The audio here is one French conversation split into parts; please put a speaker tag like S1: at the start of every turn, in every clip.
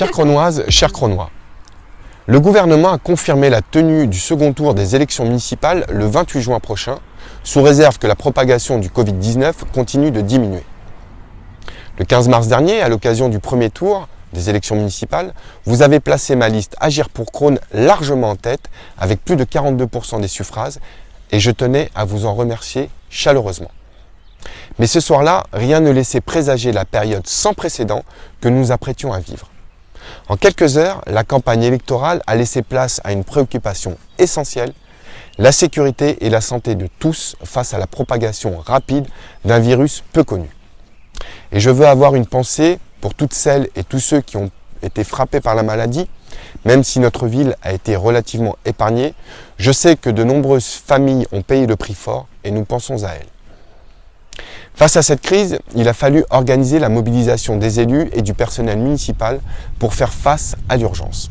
S1: Chères Cronoises, chers Cronois, le gouvernement a confirmé la tenue du second tour des élections municipales le 28 juin prochain, sous réserve que la propagation du Covid-19 continue de diminuer. Le 15 mars dernier, à l'occasion du premier tour des élections municipales, vous avez placé ma liste Agir pour Crône largement en tête, avec plus de 42% des suffrages, et je tenais à vous en remercier chaleureusement. Mais ce soir-là, rien ne laissait présager la période sans précédent que nous apprêtions à vivre. En quelques heures, la campagne électorale a laissé place à une préoccupation essentielle, la sécurité et la santé de tous face à la propagation rapide d'un virus peu connu. Et je veux avoir une pensée pour toutes celles et tous ceux qui ont été frappés par la maladie. Même si notre ville a été relativement épargnée, je sais que de nombreuses familles ont payé le prix fort et nous pensons à elles. Face à cette crise, il a fallu organiser la mobilisation des élus et du personnel municipal pour faire face à l'urgence.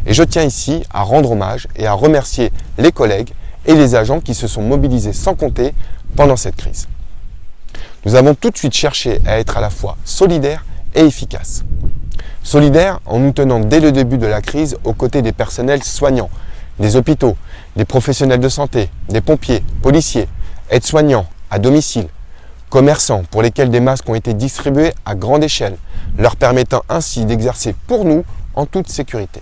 S1: Et je tiens ici à rendre hommage et à remercier les collègues et les agents qui se sont mobilisés sans compter pendant cette crise. Nous avons tout de suite cherché à être à la fois solidaires et efficaces. Solidaires en nous tenant dès le début de la crise aux côtés des personnels soignants, des hôpitaux, des professionnels de santé, des pompiers, policiers, aides-soignants, à domicile, commerçants pour lesquels des masques ont été distribués à grande échelle, leur permettant ainsi d'exercer pour nous en toute sécurité.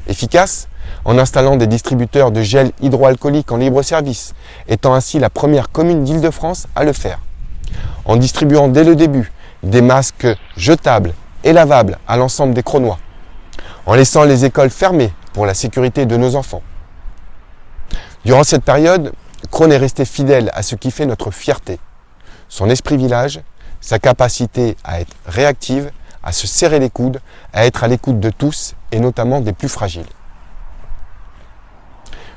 S1: Efficace en installant des distributeurs de gel hydroalcoolique en libre service, étant ainsi la première commune d'Île-de-France à le faire. En distribuant dès le début des masques jetables et lavables à l'ensemble des Cronois. En laissant les écoles fermées pour la sécurité de nos enfants. Durant cette période, Crône est resté fidèle à ce qui fait notre fierté. Son esprit village, sa capacité à être réactive, à se serrer les coudes, à être à l'écoute de tous et notamment des plus fragiles.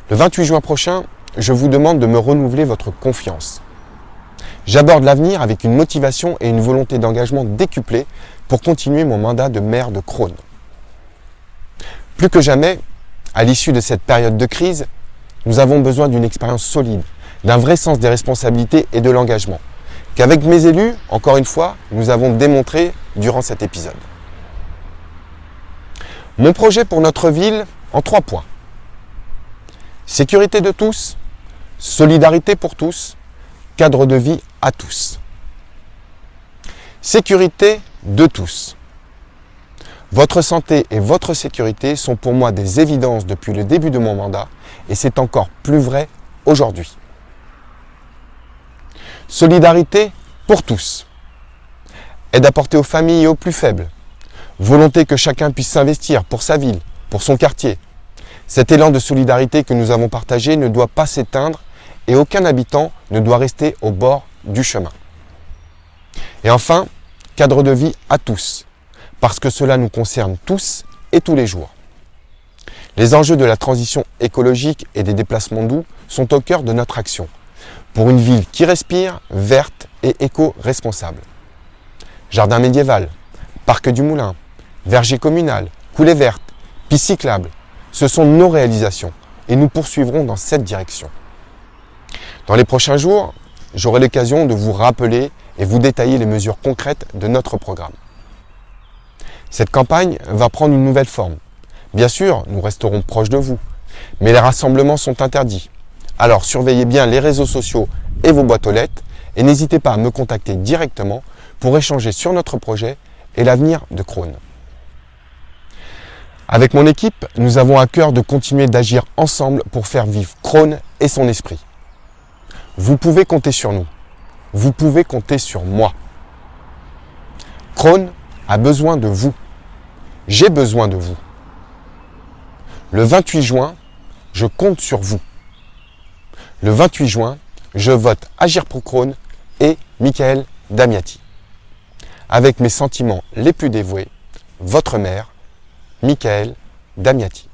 S1: Le 28 juin prochain, je vous demande de me renouveler votre confiance. J'aborde l'avenir avec une motivation et une volonté d'engagement décuplée pour continuer mon mandat de maire de Crône. Plus que jamais, à l'issue de cette période de crise, nous avons besoin d'une expérience solide, d'un vrai sens des responsabilités et de l'engagement, qu'avec mes élus, encore une fois, nous avons démontré durant cet épisode. Mon projet pour notre ville en 3 points. Sécurité de tous, solidarité pour tous, cadre de vie à tous. Sécurité de tous. Votre santé et votre sécurité sont pour moi des évidences depuis le début de mon mandat et c'est encore plus vrai aujourd'hui. Solidarité pour tous. Aide apportée aux familles et aux plus faibles. Volonté que chacun puisse s'investir pour sa ville, pour son quartier. Cet élan de solidarité que nous avons partagé ne doit pas s'éteindre et aucun habitant ne doit rester au bord du chemin. Et enfin, cadre de vie à tous, parce que cela nous concerne tous et tous les jours. Les enjeux de la transition écologique et des déplacements doux sont au cœur de notre action, pour une ville qui respire, verte et éco-responsable. Jardin médiéval, parc du Moulin, verger communal, coulée verte, piste cyclable, ce sont nos réalisations et nous poursuivrons dans cette direction. Dans les prochains jours, j'aurai l'occasion de vous rappeler et vous détailler les mesures concrètes de notre programme. Cette campagne va prendre une nouvelle forme. Bien sûr, nous resterons proches de vous, mais les rassemblements sont interdits. Alors surveillez bien les réseaux sociaux et vos boîtes aux lettres et n'hésitez pas à me contacter directement pour échanger sur notre projet et l'avenir de Crône. Avec mon équipe, nous avons à cœur de continuer d'agir ensemble pour faire vivre Crône et son esprit. Vous pouvez compter sur nous. Vous pouvez compter sur moi. Crône a besoin de vous. J'ai besoin de vous. Le 28 juin, je compte sur vous. Le 28 juin, je vote Agir pour Crône et Michael Damiati. Avec mes sentiments les plus dévoués, votre maire, Michael Damiati.